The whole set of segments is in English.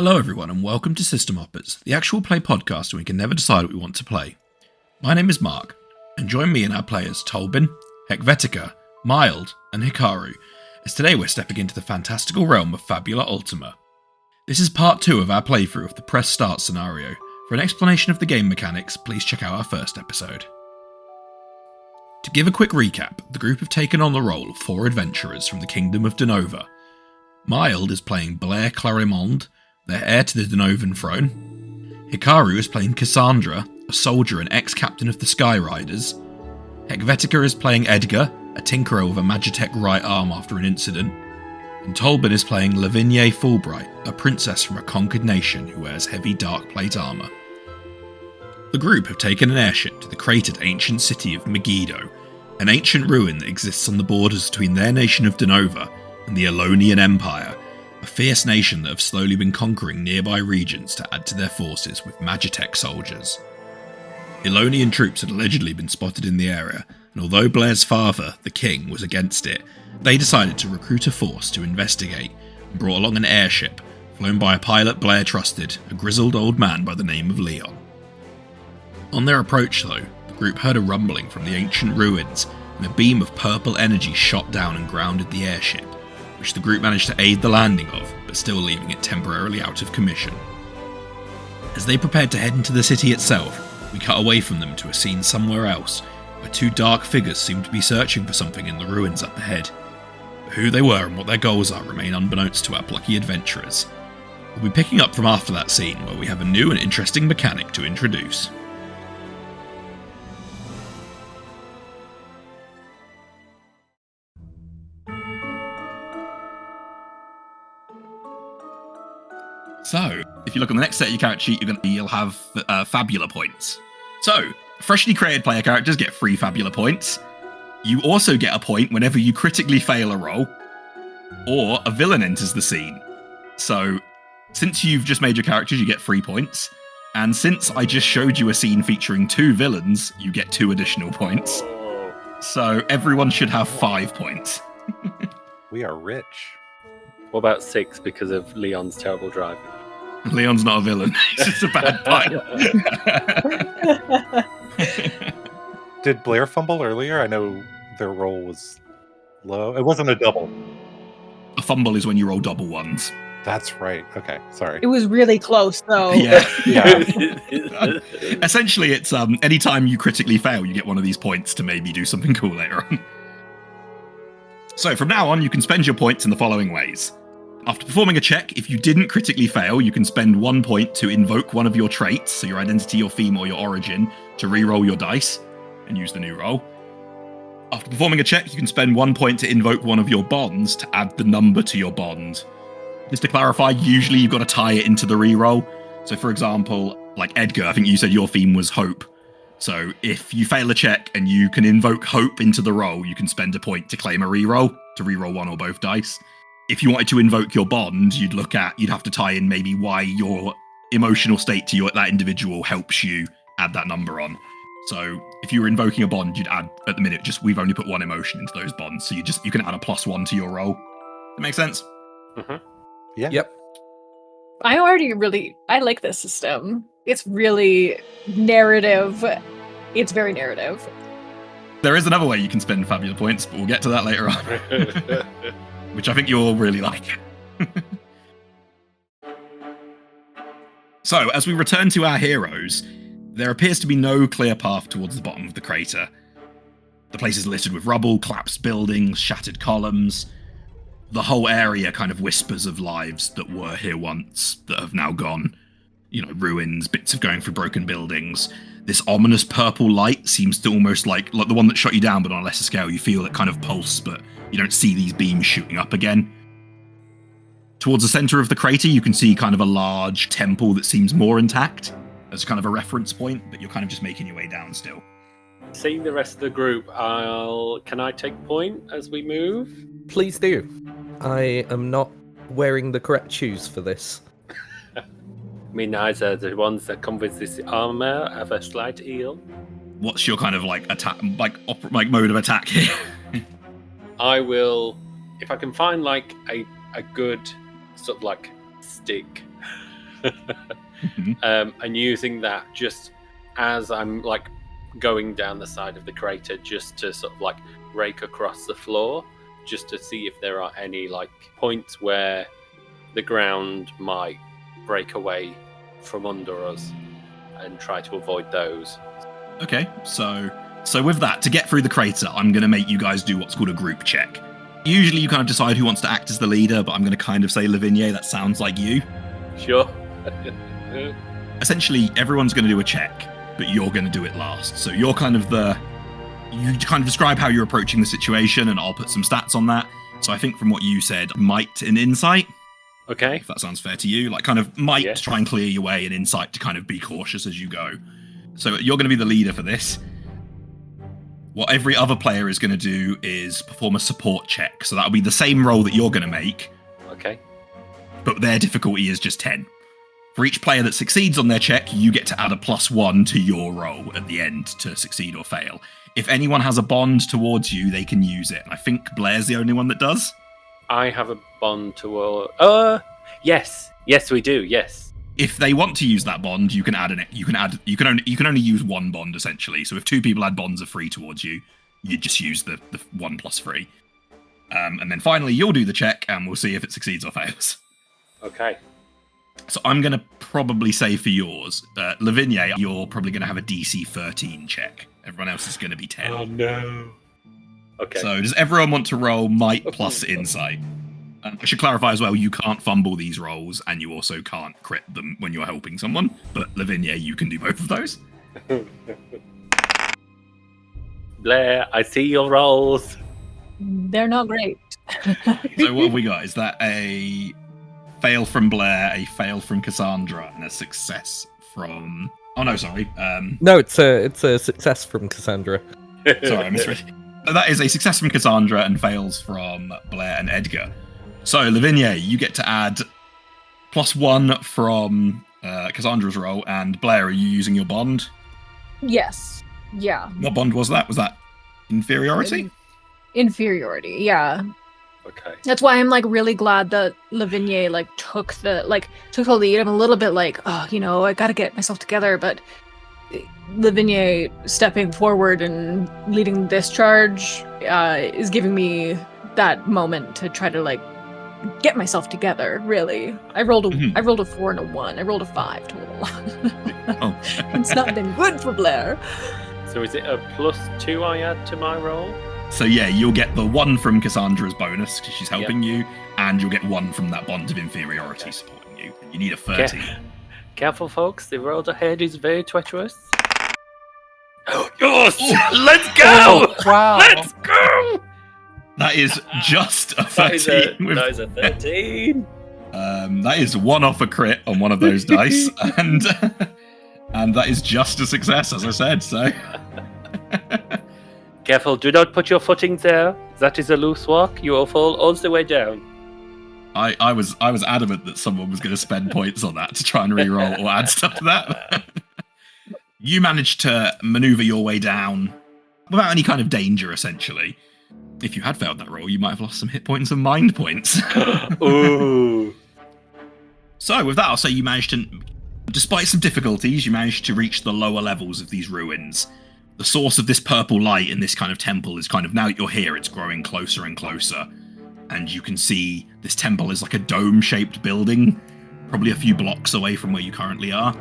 Hello everyone and welcome to System Hoppers, the actual play podcast where we can never decide what we want to play. My name is Mark, and join me and our players Tolbin, Helvetica, Mild, and Hikaru, as today we're stepping into the fantastical realm of Fabula Ultima. This is part 2 of our playthrough of the press start scenario. For an explanation of the game mechanics, please check out our first episode. To give a quick recap, the group have taken on the role of 4 adventurers from the kingdom of Dunova. Mild is playing Blair Clarimonde, their heir to the Dunovan throne. Hikaru is playing Cassandra, a soldier and ex-captain of the Skyriders. Helvetica is playing Edgar, a tinkerer with a Magitech right arm after an incident. And Tolbin is playing Lavigne Fulbright, a princess from a conquered nation who wears heavy dark plate armour. The group have taken an airship to the cratered ancient city of Megiddo, an ancient ruin that exists on the borders between their nation of Dunova and the Elonian Empire, a fierce nation that have slowly been conquering nearby regions to add to their forces with Magitech soldiers. Elonian troops had allegedly been spotted in the area, and although Blair's father, the king, was against it, they decided to recruit a force to investigate and brought along an airship, flown by a pilot Blair trusted, a grizzled old man by the name of Leon. On their approach though, the group heard a rumbling from the ancient ruins, and a beam of purple energy shot down and grounded the airship, which the group managed to aid the landing of, but still leaving it temporarily out of commission. As they prepared to head into the city itself, we cut away from them to a scene somewhere else, where 2 dark figures seemed to be searching for something in the ruins up ahead. But who they were and what their goals are remain unbeknownst to our plucky adventurers. We'll be picking up from after that scene, where we have a new and interesting mechanic to introduce. So, if you look on the next set of your character sheet, you'll have Fabula points. So, freshly created player characters get 3 Fabula points. You also get a point whenever you critically fail a roll, or a villain enters the scene. So, since you've just made your characters, you get 3 points. And since I just showed you a scene featuring 2 villains, you get 2 additional points. So, everyone should have 5 points. We are rich. What about 6 because of Leon's terrible driving? Leon's not a villain. He's just a bad pilot. Did Blair fumble earlier? I know their roll was low. It wasn't a double. A fumble is when you roll double ones. That's right. Okay, sorry. It was really close, though. Yeah. Yeah. Essentially, it's anytime you critically fail, you get one of these points to maybe do something cool later on. So from now on, you can spend your points in the following ways. After performing a check, if you didn't critically fail, you can spend 1 point to invoke one of your traits, so your identity, your theme, or your origin, to re-roll your dice and use the new roll. After performing a check, you can spend 1 point to invoke one of your bonds to add the number to your bond. Just to clarify, usually you've got to tie it into the re-roll. So for example, like Edgar, I think you said your theme was hope. So if you fail a check and you can invoke hope into the roll, you can spend a point to claim a re-roll, to re-roll one or both dice. If you wanted to invoke your bond, you'd have to tie in maybe why your emotional state to that individual helps you add that number on. So if you were invoking a bond, you'd add, at the minute, we've only put 1 emotion into those bonds, so you can add a +1 to your roll. That make sense? Mm-hmm. Yeah. Yep. I like this system. It's really narrative. It's very narrative. There is another way you can spend Fabula points, but we'll get to that later on. Which I think you'll really like. So, as we return to our heroes, there appears to be no clear path towards the bottom of the crater. The place is littered with rubble, collapsed buildings, shattered columns. The whole area kind of whispers of lives that were here once, that have now gone. Ruins, bits of going through broken buildings. This ominous purple light seems to almost like the one that shot you down, but on a lesser scale. You feel it kind of pulse, but you don't see these beams shooting up again. Towards the center of the crater, you can see kind of a large temple that seems more intact as kind of a reference point, but you're kind of just making your way down still. Seeing the rest of the group, can I take point as we move? Please do. I am not wearing the correct shoes for this. Me neither. The ones that come with this armor have a slight heel. What's your kind of attack, mode of attack here? I will, if I can find a good sort of stick And using that just as I'm like going down the side of the crater, just to sort of like rake across the floor, just to see if there are any like points where the ground might break away from under us, and try to avoid those. Okay, so with that, to get through the crater, I'm going to make you guys do what's called a group check. Usually you kind of decide who wants to act as the leader, but I'm going to kind of say Lavinia, that sounds like you. Sure. Essentially, everyone's going to do a check, but you're going to do it last. So you're kind of you kind of describe how you're approaching the situation, and I'll put some stats on that. So I think from what you said, might and insight. Okay. If that sounds fair to you. Like kind of might to try and clear your way, and insight to kind of be cautious as you go. So you're going to be the leader for this. What every other player is going to do is perform a support check. So that'll be the same roll that you're going to make. Okay. But their difficulty is just 10. For each player that succeeds on their check, you get to add a +1 to your roll at the end to succeed or fail. If anyone has a bond towards you, they can use it. And I think Blair's the only one that does. I have a bond toward... yes. Yes, we do. Yes. If they want to use that bond, you can add you can only use one bond essentially. So if 2 people add bonds of 3 towards you, you just use the 1 + 3. And then finally you'll do the check, and we'll see if it succeeds or fails. Okay. So I'm going to probably say for yours, Lavinia, you're probably going to have a DC 13 check. Everyone else is going to be 10. Oh no. Okay. So does everyone want to roll might plus insight? I should clarify as well, you can't fumble these rolls, and you also can't crit them when you're helping someone. But Lavinia, you can do both of those. Blair, I see your rolls. They're not great. So what have we got? Is that a fail from Blair, a fail from Cassandra, and a success from... Oh no, sorry. No, it's a success from Cassandra. Sorry, I misread. That is a success from Cassandra and fails from Blair and Edgar. So, Lavinia, you get to add +1 from Cassandra's roll, and Blair, are you using your bond? Yes. Yeah. What bond was that? Was that inferiority? Inferiority, yeah. Okay. That's why I'm like really glad that Lavinia took the lead. I'm a little bit like, oh, I gotta get myself together, but Lavinia stepping forward and leading this charge is giving me that moment to try to get myself together. Really, I rolled a 4 and a 1. I rolled a 5 total. Oh. It's not been good for Blair. So is it a +2 I add to my roll? So yeah, you'll get the 1 from Cassandra's bonus because she's helping you, and you'll get 1 from that bond of inferiority supporting you. You need a 13. Careful, folks. The road ahead is very treacherous. Oh, yes! Let's go! Oh, wow. Let's go! That is just a 13. That is a 13. That is 1 off a crit on one of those dice, and that is just a success, as I said. So. Careful, do not put your footing there. That is a loose walk. You will fall all the way down. I was adamant that someone was going to spend points on that to try and reroll or add stuff to that. You managed to maneuver your way down without any kind of danger, essentially. If you had failed that roll, you might have lost some hit points and mind points. Ooh. So with that, I'll say you managed to, despite some difficulties, you managed to reach the lower levels of these ruins. The source of this purple light in this kind of temple is kind of, now that you're here, it's growing closer and closer. And you can see this temple is like a dome-shaped building, probably a few blocks away from where you currently are.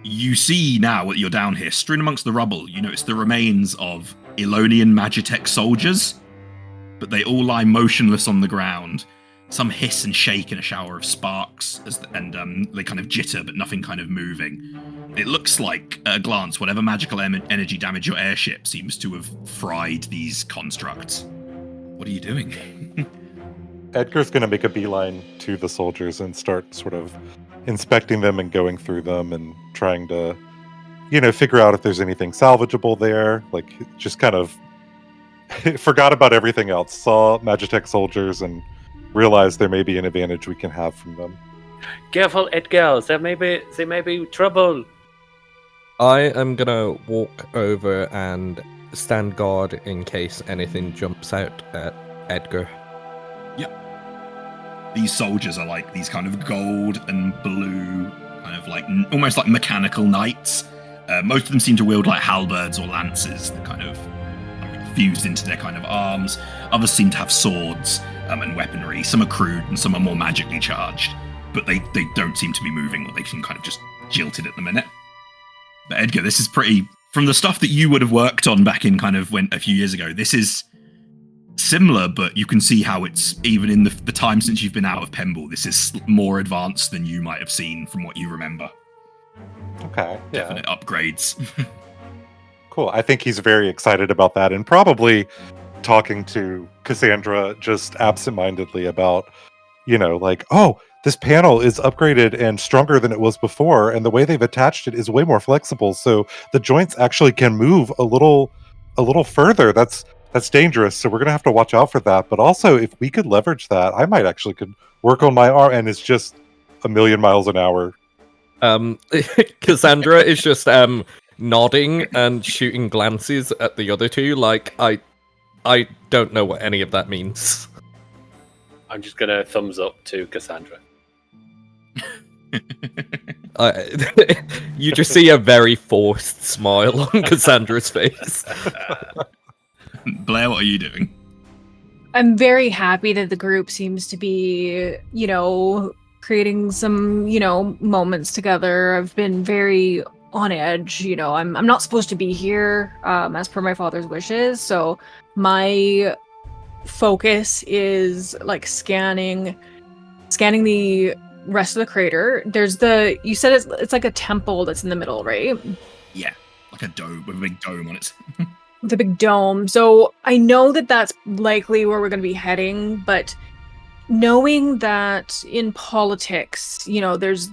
You see now that you're down here, strewn amongst the rubble, you notice the remains of Elonian Magitech soldiers, but they all lie motionless on the ground. Some hiss and shake in a shower of sparks, and they kind of jitter, but nothing kind of moving. It looks like, at a glance, whatever magical energy damaged your airship seems to have fried these constructs. What are you doing? Edgar's going to make a beeline to the soldiers and start sort of inspecting them and going through them and trying to, figure out if there's anything salvageable there. Just kind of forgot about everything else. Saw Magitech soldiers and realized there may be an advantage we can have from them. Careful, Edgar. There may be trouble. I am gonna walk over and stand guard in case anything jumps out at Edgar. Yep. these soldiers are like these kind of gold and blue, kind of like almost like mechanical knights. Most of them seem to wield like halberds or lances that kind of fused into their kind of arms. Others seem to have swords and weaponry. Some are crude and some are more magically charged, but they don't seem to be moving, or they seem kind of just jilted at the minute. But Edgar, this is pretty, from the stuff that you would have worked on back in kind of when a few years ago, this is similar, but you can see how it's, even in the time since you've been out of Pemble, this is more advanced than you might have seen from what you remember. Okay, yeah. Definite upgrades. Cool. I think he's very excited about that, and probably talking to Cassandra just absentmindedly about, like, oh, this panel is upgraded and stronger than it was before, and the way they've attached it is way more flexible, so the joints actually can move a little further. That's dangerous, so we're gonna have to watch out for that. But also, if we could leverage that, I might actually could work on my arm, and it's just 1,000,000 miles an hour. Cassandra is just nodding and shooting glances at the other two, like, I don't know what any of that means. I'm just gonna thumbs up to Cassandra. You just see a very forced smile on Cassandra's face. Blair, what are you doing? I'm very happy that the group seems to be, creating some, moments together. I've been very on edge. I'm not supposed to be here, as per my father's wishes. So my focus is like scanning the rest of the crater. You said it's like a temple that's in the middle, right? Yeah, like a dome with a big dome on it. With a big dome. So I know that that's likely where we're going to be heading, but knowing that in politics, there's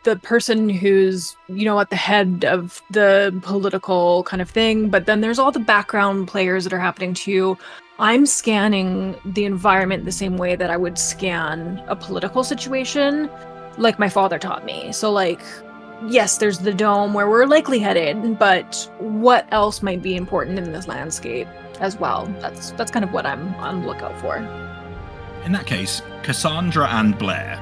the person who's, at the head of the political kind of thing, but then there's all the background players that are happening too. I'm scanning the environment the same way that I would scan a political situation, like my father taught me. So like, yes, there's the dome where we're likely headed, but what else might be important in this landscape as well? That's kind of what I'm on the lookout for. In that case, Cassandra and Blair,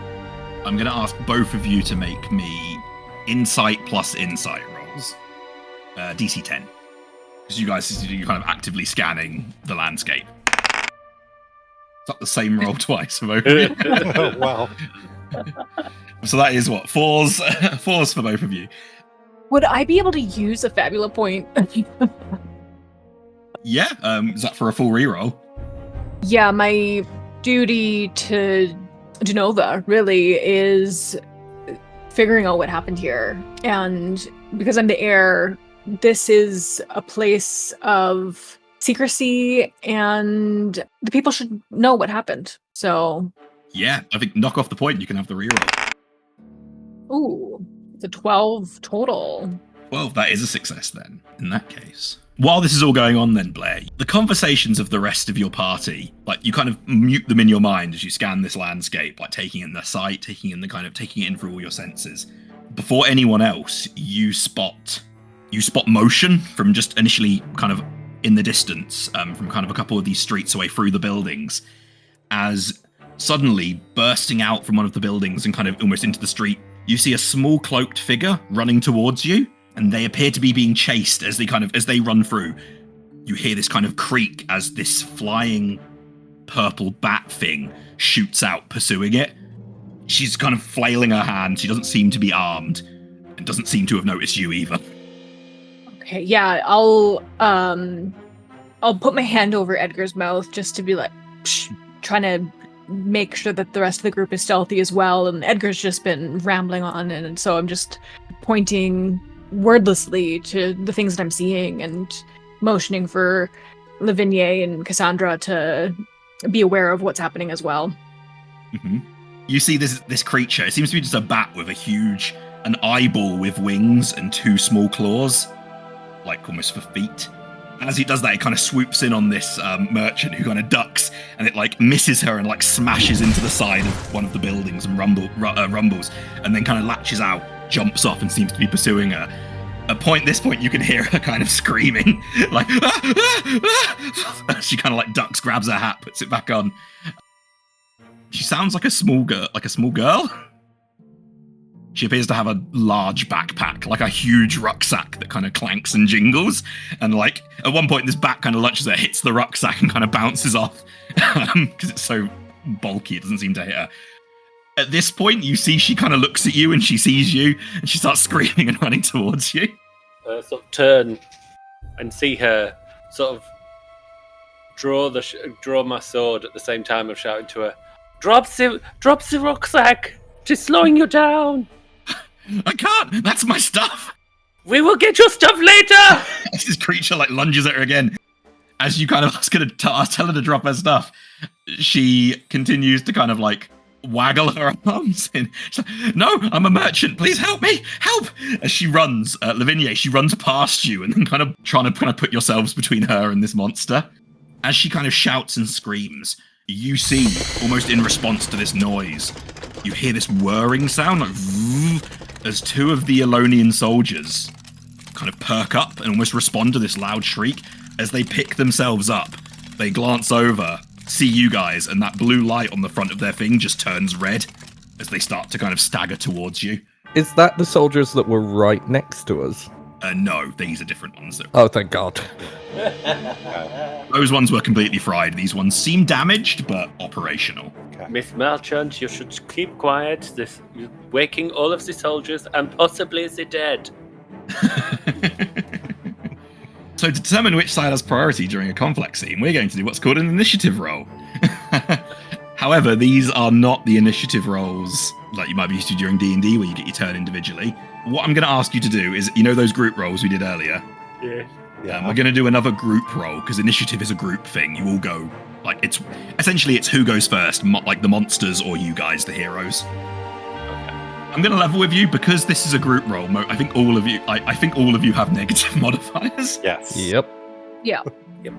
I'm going to ask both of you to make me insight plus insight rolls. DC 10. Because you guys, you're kind of actively scanning the landscape. It's not the same roll twice for both of you. Oh, wow. So that is what? Fours for both of you. Would I be able to use a Fabula point? Yeah, is that for a full reroll? Yeah, my duty to Dunova really is figuring out what happened here. And because I'm the heir, this is a place of secrecy and the people should know what happened. So Yeah, I think knock off the point, you can have the reroll. ooh, it's a 12 total. 12, that is a success then, in that case. While this is all going on then, Blair, the conversations of the rest of your party, like you kind of mute them in your mind as you scan this landscape, like taking in the sight, taking it in through all your senses. Before anyone else, you spot motion from just initially kind of in the distance, from kind of a couple of these streets away through the buildings, as suddenly bursting out from one of the buildings and kind of almost into the street, you see a small cloaked figure running towards you. And they appear to be being chased as they run through. You hear this kind of creak as this flying purple bat thing shoots out, pursuing it. She's kind of flailing her hand. She doesn't seem to be armed and doesn't seem to have noticed you either. Okay, yeah, I'll put my hand over Edgar's mouth just to be like, trying to make sure that the rest of the group is stealthy as well. And Edgar's just been rambling on, and so I'm just pointing wordlessly to the things that I'm seeing and motioning for Lavigne and Cassandra to be aware of what's happening as well. Mm-hmm. You see this creature. It seems to be just a bat with an eyeball with wings and two small claws, like almost for feet. And as he does that, it kind of swoops in on this merchant who kind of ducks, and it like misses her and like smashes into the side of one of the buildings and rumbles, and then kind of latches out, jumps off, and seems to be pursuing her. At this point, you can hear her kind of screaming, like, ah! She kind of like ducks, grabs her hat, puts it back on. She sounds like a small girl. She appears to have a large backpack, like a huge rucksack that kind of clanks and jingles. And like at one point, this back kind of lunges her, hits the rucksack and kind of bounces off because it's so bulky. It doesn't seem to hit her. At this point, you see she kind of looks at you and she sees you and she starts screaming and running towards you. Sort of turn and see her sort of draw my sword at the same time of shouting to her, Drop the rucksack! She's slowing you down! I can't! That's my stuff! We will get your stuff later! This creature like lunges at her again. As you kind of ask her to tell her to drop her stuff, she continues to kind of like waggle her arms in. She's like, no, I'm a merchant. Please help me. Help. As she runs, Lavinia, she runs past you and then kind of trying to put yourselves between her and this monster. As she kind of shouts and screams, you see, almost in response to this noise, you hear this whirring sound, like as two of the Elonian soldiers kind of perk up and almost respond to this loud shriek. As they pick themselves up, they glance over, see you guys, and that blue light on the front of their thing just turns red as they start to kind of stagger towards you. Is that the soldiers that were right next to us? No, these are different ones. Oh, thank God. Those ones were completely fried. These ones seem damaged, but operational. Okay. Miss Merchant, you should keep quiet. You're waking all of the soldiers and possibly the dead. So to determine which side has priority during a conflict scene, we're going to do what's called an initiative roll. However, these are not the initiative rolls like you might be used to during D&D, where you get your turn individually. What I'm going to ask you to do is, you know those group rolls we did earlier? Yeah. We're going to do another group roll, because initiative is a group thing. You all go, like, it's who goes first, like the monsters or you guys, the heroes. I'm going to level with you because this is a group roll. I think all of you have negative modifiers. Yes. Yep. Yeah.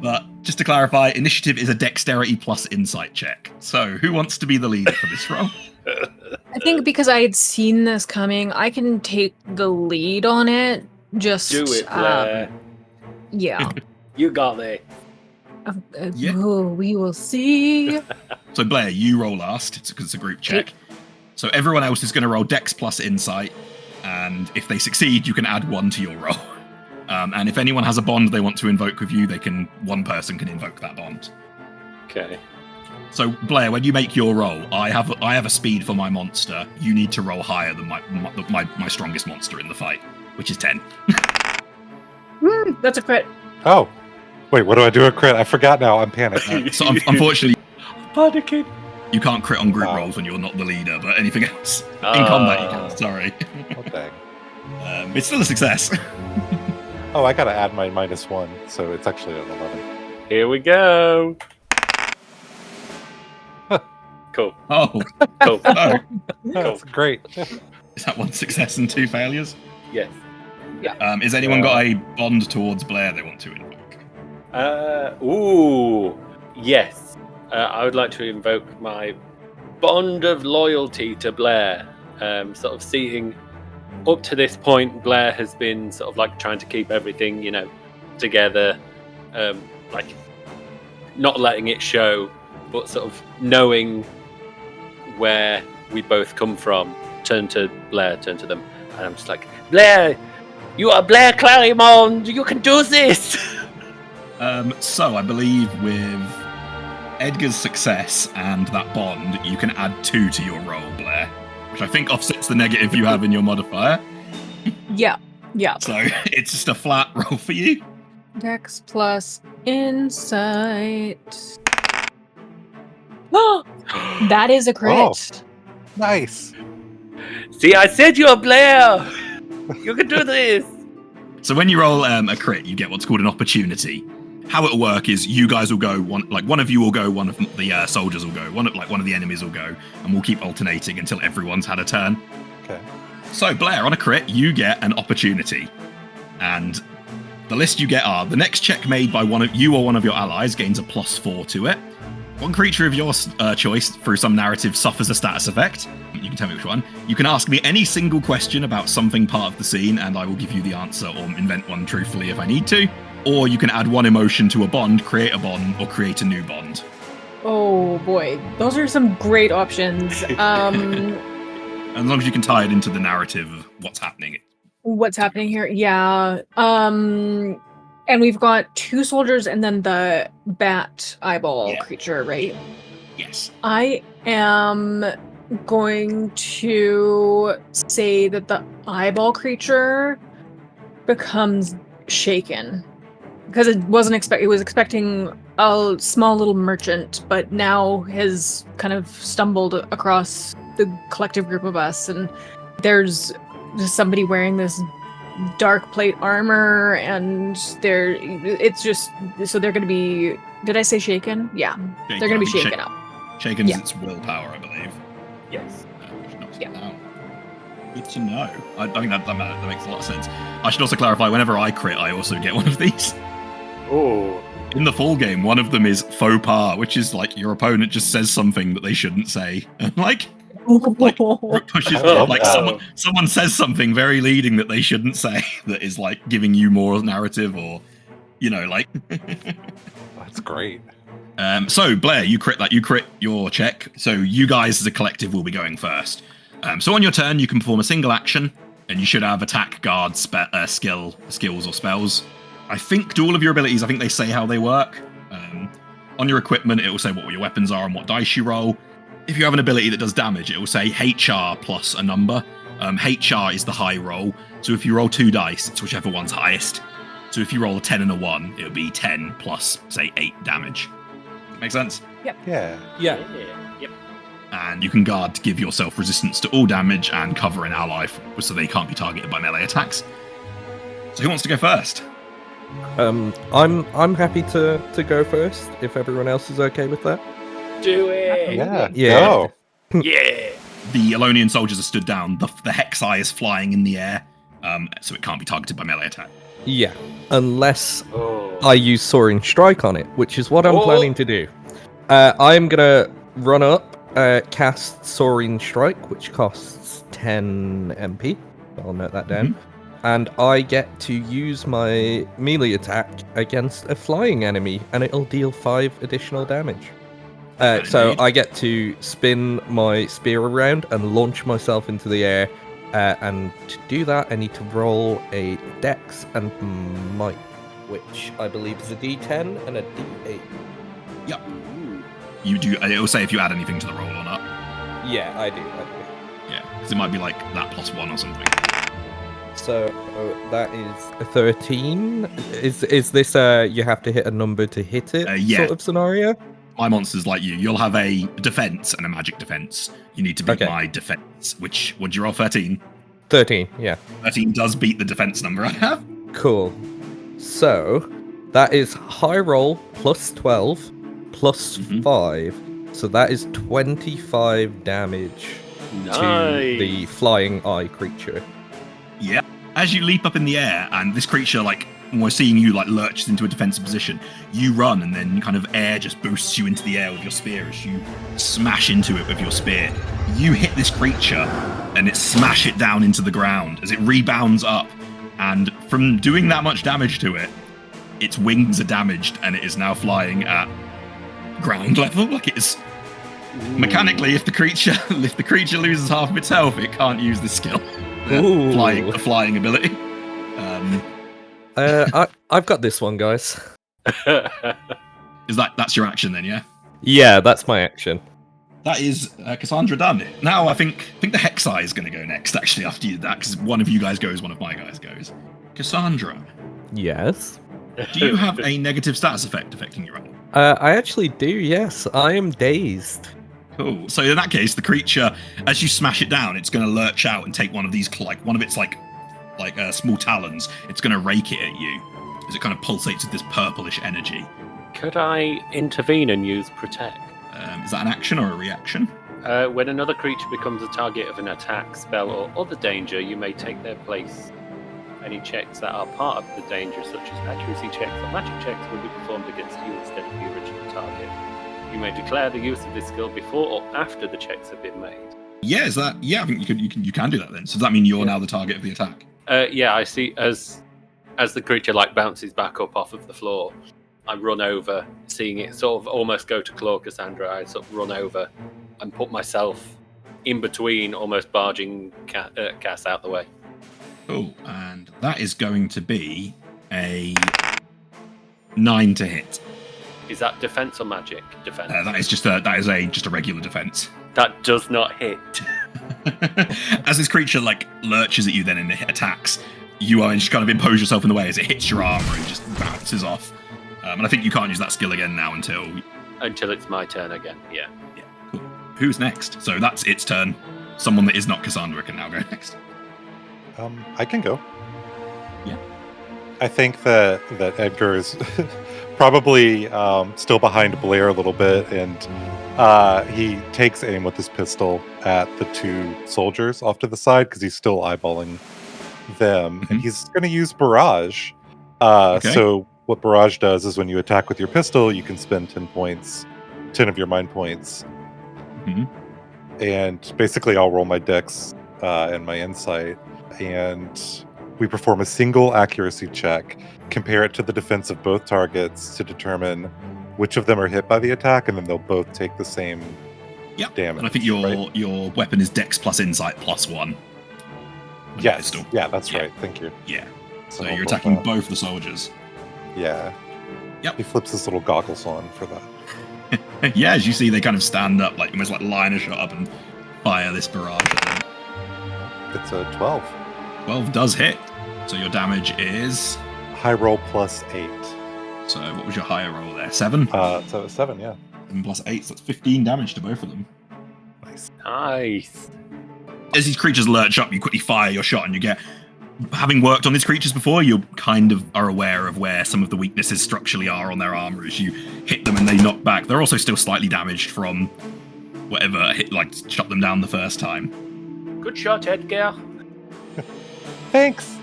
But just to clarify, initiative is a dexterity plus insight check. So who wants to be the leader for this roll? I think because I had seen this coming, I can take the lead on it. Just Do it, Blair. Yeah. You got me. Yeah. Oh, we will see. So Blair, you roll last because it's a group check. So everyone else is going to roll dex plus insight, and if they succeed, you can add 1 to your roll. And if anyone has a bond they want to invoke with you, one person can invoke that bond. Okay. So Blair, when you make your roll, I have a speed for my monster. You need to roll higher than my strongest monster in the fight, which is 10. That's a crit. Oh. Wait, what do I do a crit? I forgot now. I'm panicked. So unfortunately, Panicking. you can't crit on group rolls when you're not the leader, but anything else. In combat you can, sorry. Oh, dang. It's still a success. Oh, I gotta add my -1, so it's actually an 11. Here we go. Cool. Oh, Cool. oh. That's great. Is that 1 success and 2 failures? Yes. Has anyone got a bond towards Blair they want to invoke? Yes. I would like to invoke my bond of loyalty to Blair. Sort of seeing up to this point, Blair has been sort of like trying to keep everything, together, like not letting it show, but sort of knowing where we both come from. Turn to them, and I'm just like, Blair, you are Blair Clarimonde, you can do this! So I believe with Edgar's success and that bond, you can add 2 to your roll, Blair, which I think offsets the negative you have in your modifier. Yeah. So it's just a flat roll for you. Dex plus insight. That is a crit. Oh. Nice. See, I said you're Blair! You can do this! So when you roll a crit, you get what's called an opportunity. How it'll work is you guys will go, one of you will go, one of the soldiers will go, one of the enemies will go, and we'll keep alternating until everyone's had a turn. Okay. So Blair, on a crit, you get an opportunity. And the list you get are, the next check made by one of you or one of your allies gains a +4 to it. One creature of your choice, through some narrative, suffers a status effect. You can tell me which one. You can ask me any single question about something part of the scene, and I will give you the answer or invent one truthfully if I need to. Or you can add 1 emotion to a bond, create a bond, or create a new bond. Oh boy, those are some great options. As long as you can tie it into the narrative of what's happening. What's happening here? Yeah. And we've got 2 soldiers and then the bat eyeball creature, right? Yes. I am going to say that the eyeball creature becomes shaken because it was expecting a small little merchant, but now has kind of stumbled across the collective group of us, and there's just somebody wearing this dark plate armor, and they're gonna be, did I say shaken? Yeah. They're gonna be shaken up. Shaken's its willpower, I believe. Yes. Which knocks it down. Good to know. I think that makes a lot of sense. I should also clarify, whenever I crit, I also get one of these. Oh. In the full game, one of them is faux pas, which is like your opponent just says something that they shouldn't say. And like pushes like someone says something very leading that they shouldn't say that is like giving you more narrative, or like That's great. So Blair, you crit your check. So you guys as a collective will be going first. So on your turn, you can perform a single action, and you should have attack, guard, skills or spells. I think to all of your abilities, I think they say how they work. On your equipment, it will say what your weapons are and what dice you roll. If you have an ability that does damage, it will say HR plus a number. HR is the high roll. So if you roll 2 dice, it's whichever one's highest. So if you roll a 10 and a 1, it'll be 10 plus, say, 8 damage. Make sense? Yep. Yeah. Yeah. Yep. And you can guard to give yourself resistance to all damage and cover an ally so they can't be targeted by melee attacks. So who wants to go first? I'm happy to go first if everyone else is okay with that. Do it. Yeah. Yeah. Go. Yeah. The Elonian soldiers are stood down. The hex eye is flying in the air, so it can't be targeted by melee attack. Yeah, unless Oh. I use Soaring Strike on it, which is what I'm planning to do. I'm gonna run up, cast Soaring Strike, which costs 10 MP. I'll note that down. And I get to use my melee attack against a flying enemy, and it'll deal 5 additional damage. So I get to spin my spear around and launch myself into the air. And to do that, I need to roll a Dex and Might, which I believe is a D10 and a D8. Yep. You do. It'll say if you add anything to the roll or not. Yeah, I do. Yeah, because it might be like that +1 or something. So that is a 13. Is this you have to hit a number to hit it sort of scenario? My monster's like you. You'll have a defense and a magic defense. You need to beat my defense, which, would you roll 13? 13, yeah. 13 does beat the defense number I have. Cool. So that is high roll plus 12 plus 5. So that is 25 damage to the flying eye creature. Yeah. As you leap up in the air, and this creature, like, we're seeing you, like, lurches into a defensive position, you run, and then kind of air just boosts you into the air with your spear as you smash into it with your spear. You hit this creature, and it smash it down into the ground as it rebounds up, and from doing that much damage to it, its wings are damaged, and it is now flying at ground level. Like, it is... Mechanically, if the creature loses half of its health, it can't use this skill. The flying ability. I've got this one, guys. That's your action then, yeah? Yeah, that's my action. That is Cassandra done. Now I think the hex eye is going to go next. Actually, after you did that, because one of you guys goes, one of my guys goes. Cassandra. Yes. Do you have a negative status effect affecting your own? I actually do. Yes, I am dazed. Cool. So in that case, the creature, as you smash it down, it's going to lurch out and take one of these, one of its small talons. It's going to rake it at you as it kind of pulsates with this purplish energy. Could I intervene and use Protect? Is that an action or a reaction? When another creature becomes a target of an attack, spell, or other danger, you may take their place. Any checks that are part of the danger, such as accuracy checks or magic checks, will be performed against you instead of the original target. You may declare the use of this skill before or after the checks have been made. Yeah, is that? Yeah, I think you can do that then. So does that mean you're now the target of the attack? Yeah, I see. As the creature bounces back up off of the floor, I run over, seeing it sort of almost go to claw Cassandra. I sort of run over and put myself in between, almost barging Cass out the way. Oh, and that is going to be a 9 to hit. Is that defense or magic defense? That is just a regular defense. That does not hit. As this creature like lurches at you, then and it attacks, you are just kind of impose yourself in the way as it hits your armor and just bounces off. And I think you can't use that skill again now until it's my turn again. Yeah. Yeah. Cool. Who's next? So that's its turn. Someone that is not Cassandra can now go next. I can go. Yeah. I think that Edgar is probably still behind Blair a little bit, and he takes aim with his pistol at the 2 soldiers off to the side because he's still eyeballing them, and he's going to use barrage. Okay. So what barrage does is when you attack with your pistol, you can spend 10 of your mind points, and basically I'll roll my dex and my insight, and we perform a single accuracy check, compare it to the defense of both targets to determine which of them are hit by the attack, and then they'll both take the same damage. And I think your weapon is dex plus insight plus 1. Yes. Yeah, that's right. Thank you. Yeah. So you're attacking both the soldiers. Yeah. Yep. He flips his little goggles on for that. Yeah, as you see, they kind of stand up, like almost like line a shot up and fire this barrage at them. It's a 12. 12 does hit. So your damage is... High roll plus 8. So what was your higher roll there? 7? So 7, yeah. 7 plus 8, so that's 15 damage to both of them. Nice. As these creatures lurch up, you quickly fire your shot, and you get... Having worked on these creatures before, you kind of are aware of where some of the weaknesses structurally are on their armor. As you hit them and they knock back, they're also still slightly damaged from whatever shut them down the first time. Good shot, Edgar. Thanks.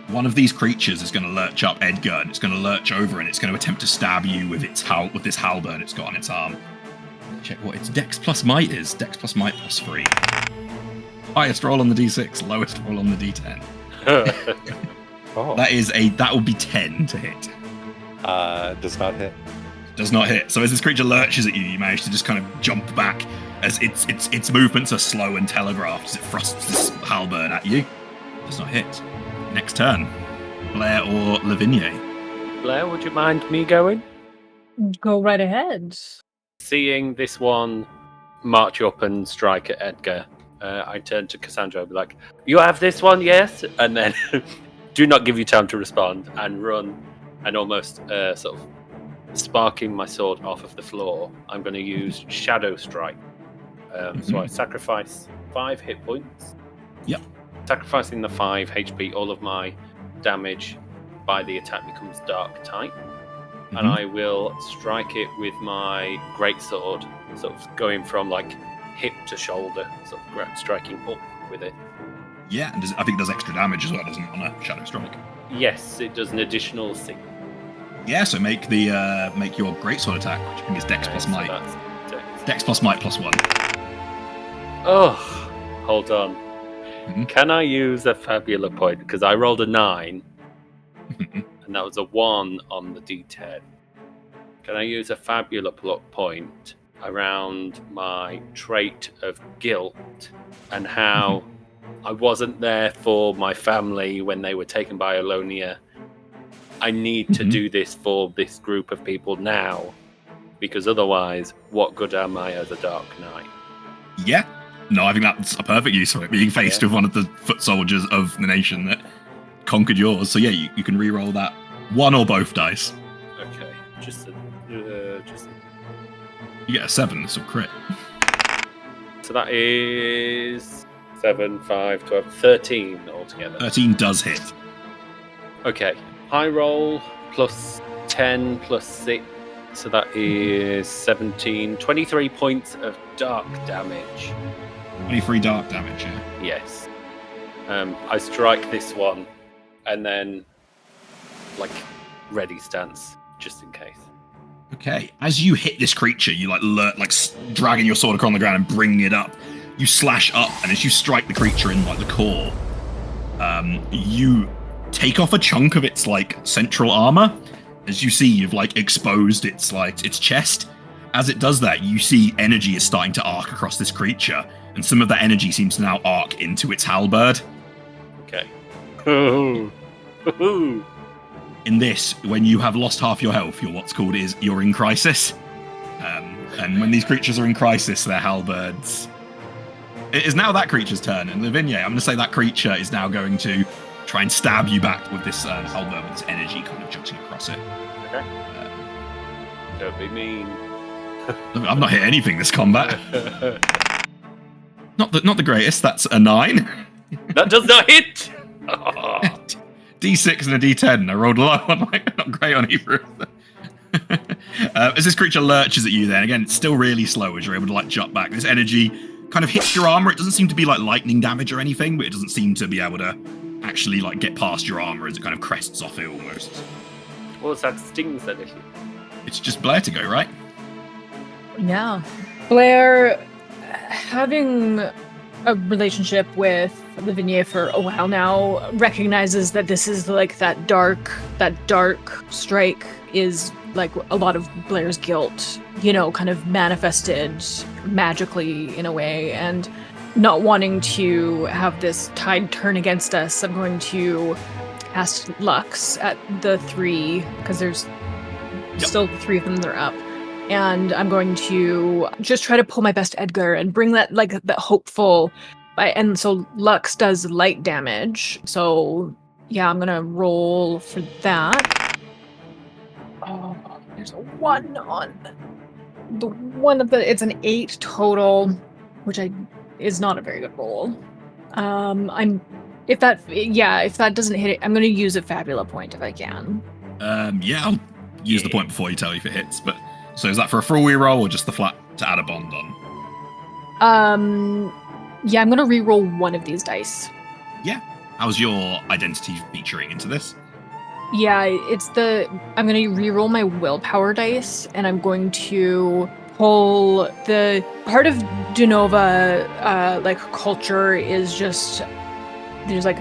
One of these creatures is going to lurch up Edgar, and it's going to lurch over, and it's going to attempt to stab you with this halberd it's got on its arm. Check what its dex plus might is. Dex plus might plus 3. Highest roll on the d6, lowest roll on the d10. Oh. That will be 10 to hit. Does not hit. Does not hit. So as this creature lurches at you, you manage to just kind of jump back as its movements are slow and telegraphed as it thrusts this halberd at you. Does not hit. Next turn. Blair or Lavigne? Blair, would you mind me going? Go right ahead. Seeing this one march up and strike at Edgar, I turn to Cassandra and be like, "You have this one, yes?" And then do not give you time to respond and run and almost sort of sparking my sword off of the floor. I'm going to use Shadow Strike. So I sacrifice 5 hit points. Yep. Sacrificing the 5 HP, all of my damage by the attack becomes dark type. And I will strike it with my greatsword, sort of going from like hip to shoulder, sort of striking up with it. Yeah, and I think it does extra damage as well, doesn't it, on a Shadow Strike? Yes, it does an additional 6. Yeah, so make your greatsword attack, which I think is Dex plus Might. Dex plus Might plus 1. Oh, hold on. Can I use a Fabula point? Because I rolled a 9, and that was a 1 on the D10. Can I use a Fabula point around my trait of guilt and how I wasn't there for my family when they were taken by Alonia? I need to do this for this group of people now, because otherwise, what good am I as a Dark Knight? Yeah. No, I think that's a perfect use for it, being faced with one of the foot soldiers of the nation that conquered yours. So yeah, you can re-roll that 1 or both dice. Okay, just You get a 7, this will crit. So that is 7, 5, 12, 13 altogether. 13 does hit. Okay, high roll plus 10 plus 6, so that is 17, 23 points of dark damage. 23 dark damage, yeah. Yes. I strike this one, and then, ready stance, just in case. Okay, as you hit this creature, you dragging your sword across the ground and bringing it up. You slash up, and as you strike the creature in the core, you take off a chunk of its central armor, As you see, you've exposed its chest. As it does that, you see energy is starting to arc across this creature, and some of that energy seems to now arc into its halberd. Okay. In this, when you have lost half your health, you're in crisis. And when these creatures are in crisis, their halberds. It is now that creature's turn, and Lavinia, I'm going to say that creature is now going to try and stab you back with this halberd, with this energy kind of jutting across it. Okay. Don't be mean. I've not hit anything this combat. Not the greatest. That's a 9. That does not hit. D6 and a D10. I rolled low. I'm not great on either of them. As this creature lurches at you, then again, it's still really slow as you're able to jut back. This energy kind of hits your armor. It doesn't seem to be lightning damage or anything, but it doesn't seem to be able to actually get past your armor as it kind of crests off it almost. What's that stings then? It's just Blair to go, right? Yeah. Blair, having a relationship with Lavinia for a while now, recognizes that this is that dark strike is a lot of Blair's guilt, kind of manifested magically in a way, and not wanting to have this tide turn against us, I'm going to cast Lux at the 3, because there's still 3 of them that are up. And I'm going to just try to pull my best Edgar and bring that that hopeful. And so Lux does light damage. So yeah, I'm gonna roll for that. Oh, there's a 1 on the one of the. It's an 8 total, which is not a very good roll. If that doesn't hit it, I'm gonna use a Fabula point if I can. Yeah, I'll use the point before you tell you if it hits, but. So is that for a full reroll or just the flat to add a bond on? Yeah, I'm gonna re-roll one of these dice. Yeah. How's your identity featuring into this? Yeah, I'm gonna re-roll my willpower dice, and I'm going to pull the part of Dunova, culture is just there's a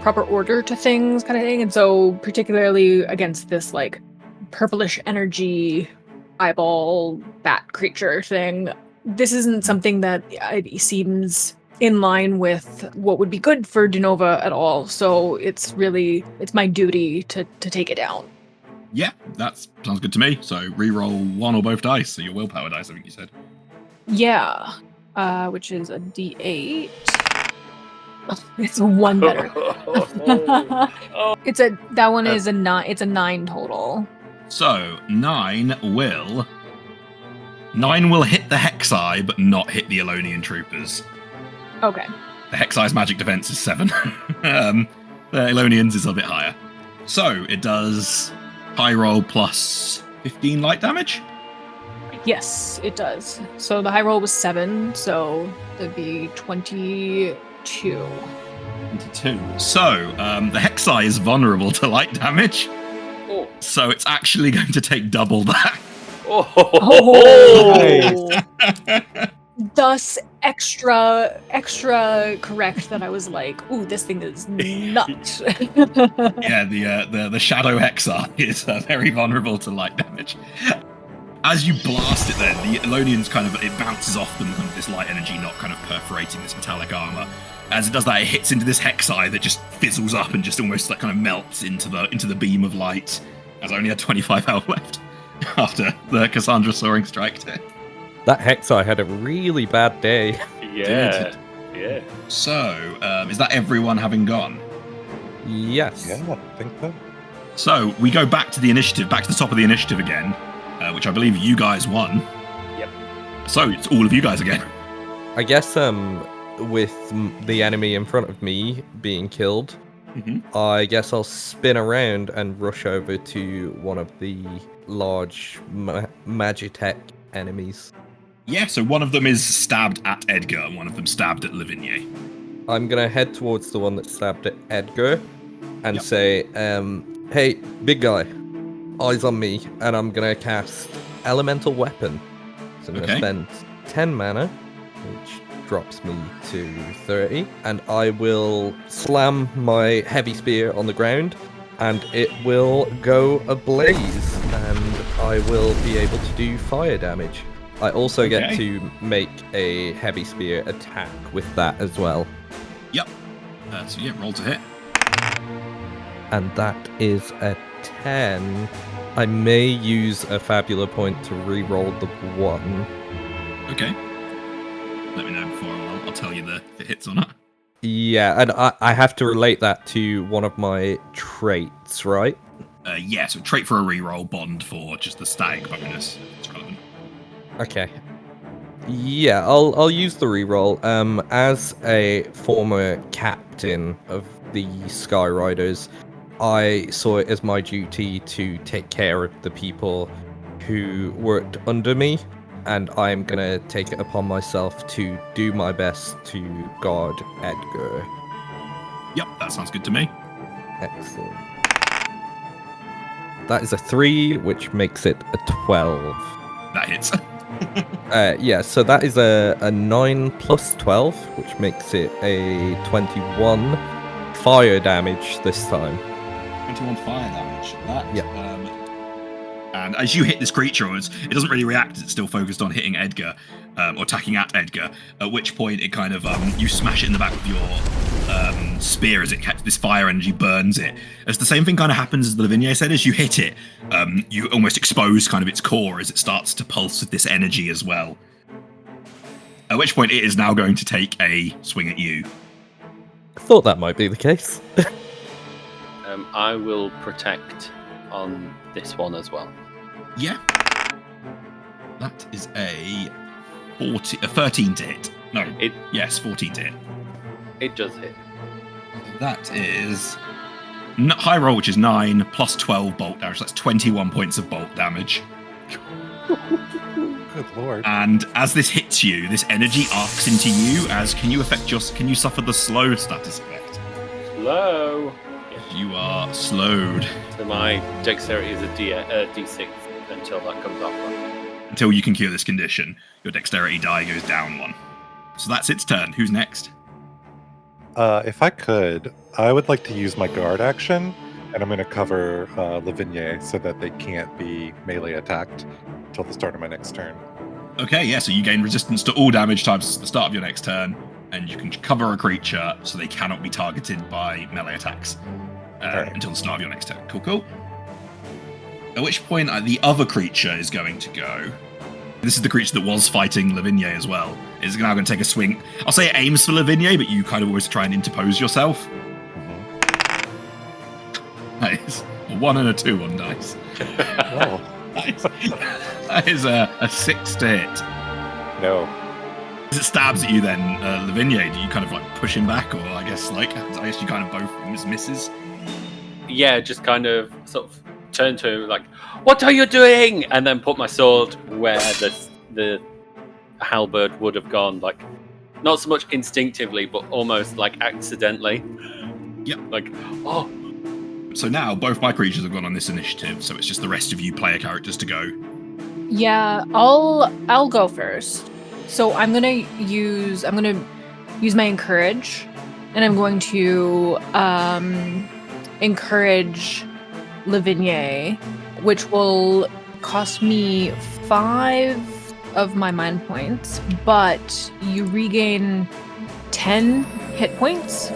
proper order to things kind of thing, and so particularly against this purplish energy eyeball bat creature thing, this isn't something that seems in line with what would be good for Dunova at all. So it's my duty to take it down. Yeah, that sounds good to me. So re-roll one or both dice. So your willpower dice, I think you said. Yeah, which is a D8. It's a 1 better. It's a 9. It's a 9 total. So 9 will hit the Hexai, but not hit the Elonian troopers. Okay. The Hexai's magic defense is 7. The Elonians is a bit higher. So it does high roll plus 15 light damage? Yes, it does. So the high roll was 7, so that'd be 22. 22. So the Hexai is vulnerable to light damage. Oh. So it's actually going to take double that. Oh. Nice. Thus extra correct that I was ooh, this thing is nuts. Yeah, the Shadow Hexar is very vulnerable to light damage. As you blast it then, the Elonians it bounces off them, this light energy not perforating this metallic armor. As it does that, it hits into this Hexai that just fizzles up and just almost melts into the beam of light. As I only had 25 health left after the Cassandra soaring strike hit. That Hexai had a really bad day. Yeah. Yeah. So, is that everyone having gone? Yes. Yeah, I think so. So, we go back to the initiative, back to the top of the initiative again, which I believe you guys won. Yep. So, it's all of you guys again. I guess with the enemy in front of me being killed, I guess I'll spin around and rush over to one of the large Magitech enemies. Yeah, so one of them is stabbed at Edgar and one of them stabbed at Lavinia. I'm gonna head towards the one that stabbed at Edgar and say, hey, big guy, eyes on me, and I'm gonna cast Elemental Weapon. So I'm gonna spend 10 mana, which drops me to 30, and I will slam my heavy spear on the ground and it will go ablaze, and I will be able to do fire damage. I also get to make a heavy spear attack with that as well. Yep. So yeah, roll to hit. And that is a 10. I may use a Fabula point to re-roll the 1. Okay. Let me know before I'll tell you if it hits or not. Yeah, and I have to relate that to one of my traits, right? Yeah, so trait for a reroll, bond for just the static bonus. It's relevant. Okay. Yeah, I'll use the reroll. As a former captain of the Skyriders, I saw it as my duty to take care of the people who worked under me, and I'm gonna take it upon myself to do my best to guard Edgar. Yep, that sounds good to me. Excellent. That is a 3, which makes it a 12. That hits. Yeah, so that is a 9 plus 12, which makes it a 21 fire damage this time. 21 fire damage. That, yeah. And as you hit this creature, it doesn't really react, it's still focused on hitting Edgar, or attacking at Edgar, at which point it kind of, you smash it in the back with your spear as it catches this fire energy, burns it. As the same thing kind of happens as the Lavinia said, as you hit it, you almost expose kind of its core as it starts to pulse with this energy as well. At which point it is now going to take a swing at you. I thought that might be the case. I will protect on this one as well. Yeah. That is a 13 to hit. No. Yes, 14 to hit. It does hit. That is high roll, which is 9 plus 12 bolt damage. That's 21 points of bolt damage. Good lord. And as this hits you, this energy arcs into you. Can you suffer the slow status effect? Slow. You are slowed. So my dexterity is a D6 until that comes off. Until you can cure this condition, your dexterity die goes down 1. So that's its turn. Who's next? If I could, I would like to use my guard action, and I'm going to cover Lavinia so that they can't be melee attacked until the start of my next turn. Okay, yeah, so you gain resistance to all damage times the start of your next turn, and you can cover a creature so they cannot be targeted by melee attacks until the start of your next turn. Cool. At which point the other creature is going to go. This is the creature that was fighting Lavinia as well. It's now going to take a swing. I'll say it aims for Lavinia, but you kind of always try and interpose yourself. Nice. A 1 and a 2 on dice. Oh. Nice. That is a 6 to hit. No. As it stabs at you then, Lavinia, do you kind of like push him back, or I guess you kind of both misses? Yeah, just kind of sort of turn to him like, "What are you doing?" And then put my sword where the halberd would have gone, like not so much instinctively, but almost like accidentally. Yep. Like, oh. So now both my creatures have gone on this initiative, so it's just the rest of you player characters to go. Yeah, I'll go first. So I'm gonna use my encourage, and I'm going to encourage Lavinia, which will cost me 5 of my mind points, but you regain 10 hit points,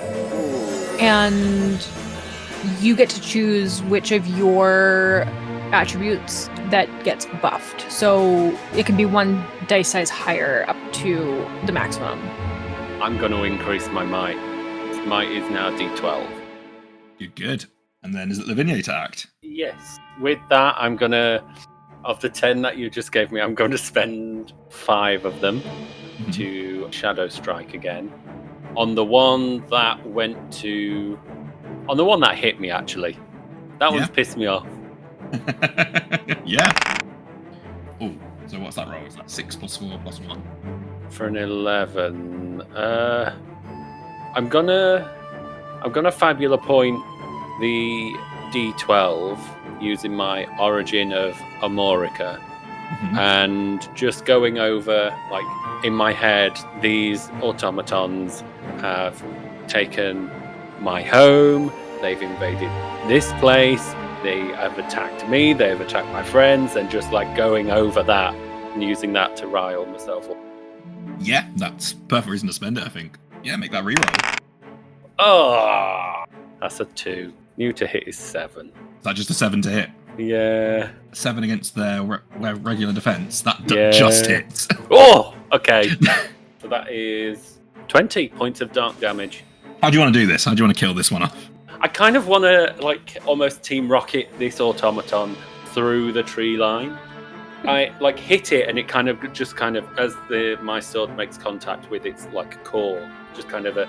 and you get to choose which of your attributes that gets buffed. So it can be 1 dice size higher up to the maximum. I'm going to increase my might. Might is now D12. Good. And then is it Lavinia to act? Yes. With that, I'm going to, of the 10 that you just gave me, I'm going to spend 5 of them to Shadow Strike again. On the one that hit me, actually. That one's pissed me off. Yeah. Oh, so what's that roll? Is that 6 plus 4 plus 1? For an 11. I'm gonna Fabula point the D12 using my origin of Amorica, and just going over, like, in my head, these automatons have taken my home, they've invaded this place, they have attacked me, they have attacked my friends, and just like going over that and using that to rile myself up. Yeah, that's perfect reason to spend it, I think. Yeah, make that reroll. Oh, that's a 2. New to hit is 7. Is that just a 7 to hit? Yeah. 7 against their regular defense. That Yeah. just hits. Oh, okay. So that is 20 points of dark damage. How do you want to do this? How do you want to kill this one off? I kind of want to like almost Team Rocket this automaton through the tree line. I like hit it, and it kind of as my sword makes contact with its like core, just kind of as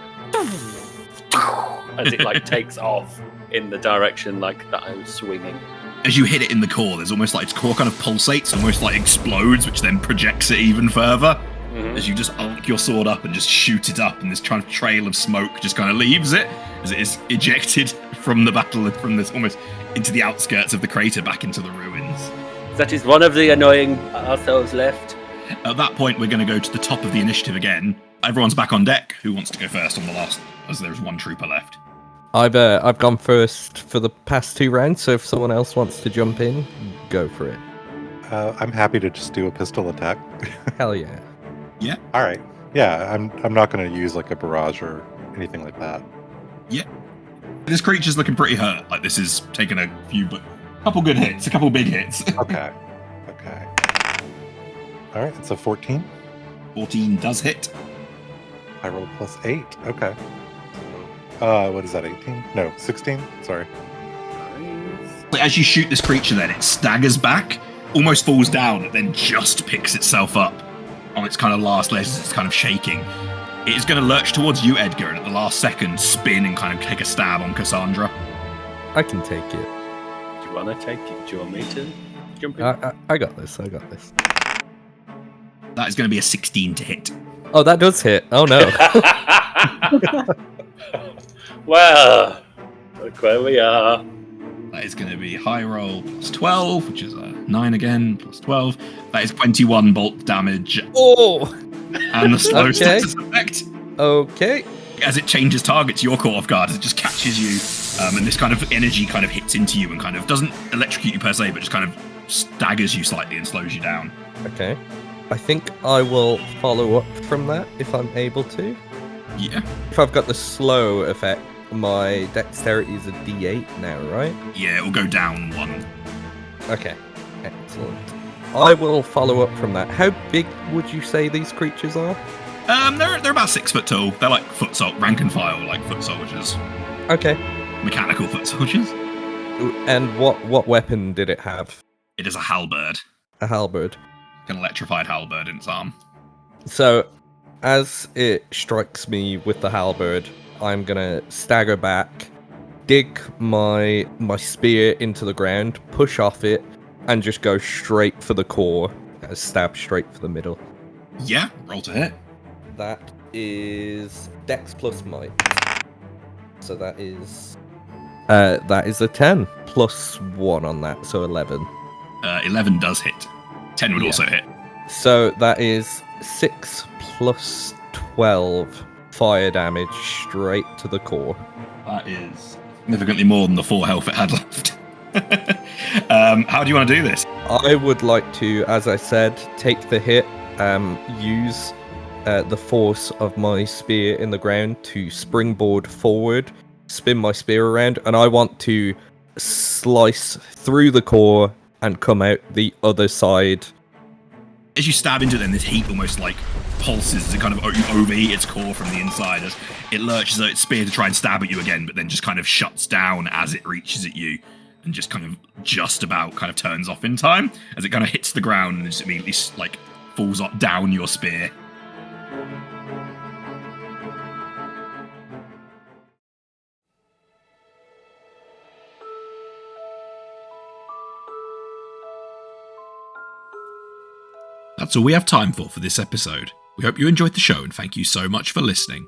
it like takes off in the direction like that I was swinging. As you hit it in the core, there's almost like its core kind of pulsates, almost like explodes, which then projects it even further. Mm-hmm. As you just arc your sword up and just shoot it up, and this kind of trail of smoke just kind of leaves it as it is ejected from the battle, from this almost into the outskirts of the crater, back into the ruins. That is one of the annoying ourselves left. At that point, we're going to go to the top of the initiative again. Everyone's back on deck. Who wants to go first on the last? As there's one trooper left. I've gone first for the past 2 rounds, so if someone else wants to jump in, go for it. I'm happy to just do a pistol attack. Hell yeah. Yeah. All right. Yeah, I'm not going to use like a barrage or anything like that. Yeah. This creature's looking pretty hurt. Like this is taking a couple good hits, a couple big hits. Okay. All right, it's a 14. 14 does hit. I rolled +8. Okay. What is that, 18? No, 16? Sorry. As you shoot this creature then, it staggers back, almost falls down, and then just picks itself up on its kind of last legs. It's kind of shaking. It is going to lurch towards you, Edgar, and at the last second, spin and kind of take a stab on Cassandra. I can take it. Do you want to take it? Do you want me to jump in? I got this. That is going to be a 16 to hit. Oh, that does hit. Oh, no. Well, look where we are. That is going to be high roll +12, which is a 9 again, +12. That is 21 bolt damage. Oh! And the slow Okay. status effect. Okay. As it changes targets, you're caught off guard as it just catches you, and this kind of energy kind of hits into you and kind of doesn't electrocute you per se, but just kind of staggers you slightly and slows you down. Okay. I think I will follow up from that if I'm able to. Yeah. If I've got the slow effect, my dexterity is a D8 now, right? Yeah, it will go down 1. Okay. Excellent. I will follow up from that. How big would you say these creatures are? They're about 6 foot tall. They're like rank and file, like foot soldiers. Okay. Mechanical foot soldiers. And what weapon did it have? It is a halberd. A halberd. An electrified halberd in its arm. So, as it strikes me with the halberd, I'm gonna stagger back, dig my spear into the ground, push off it, and just go straight for the core. Stab straight for the middle. Yeah, roll to hit. That is Dex plus Might. So that is a 10 plus 1 on that, so 11. 11 does hit. 10 would also hit. So that is 6 plus 12 fire damage straight to the core. That is significantly more than the 4 health it had left. How do you want to do this? I would like to, as I said, take the hit, use the force of my spear in the ground to springboard forward, spin my spear around, and I want to slice through the core and come out the other side. As you stab into it, then this heat almost like pulses as it kind of overheat its core from the inside as it lurches at its spear to try and stab at you again, but then just kind of shuts down as it reaches at you and just kind of just about kind of turns off in time as it kind of hits the ground and just immediately like falls down your spear. That's all we have time for this episode. We hope you enjoyed the show and thank you so much for listening.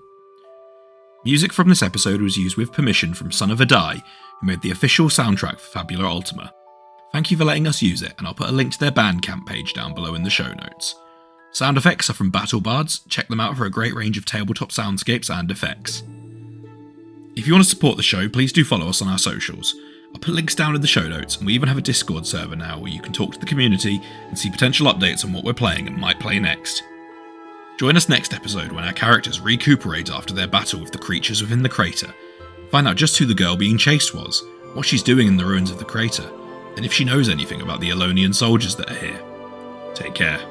Music from this episode was used with permission from Son of a Die, who made the official soundtrack for Fabula Ultima. Thank you for letting us use it, and I'll put a link to their Bandcamp page down below in the show notes. Sound effects are from Battlebards. Check them out for a great range of tabletop soundscapes and effects. If you want to support the show, please do follow us on our socials. I'll put links down in the show notes, and we even have a Discord server now where you can talk to the community and see potential updates on what we're playing and might play next. Join us next episode when our characters recuperate after their battle with the creatures within the crater. Find out just who the girl being chased was, what she's doing in the ruins of the crater, and if she knows anything about the Elonian soldiers that are here. Take care.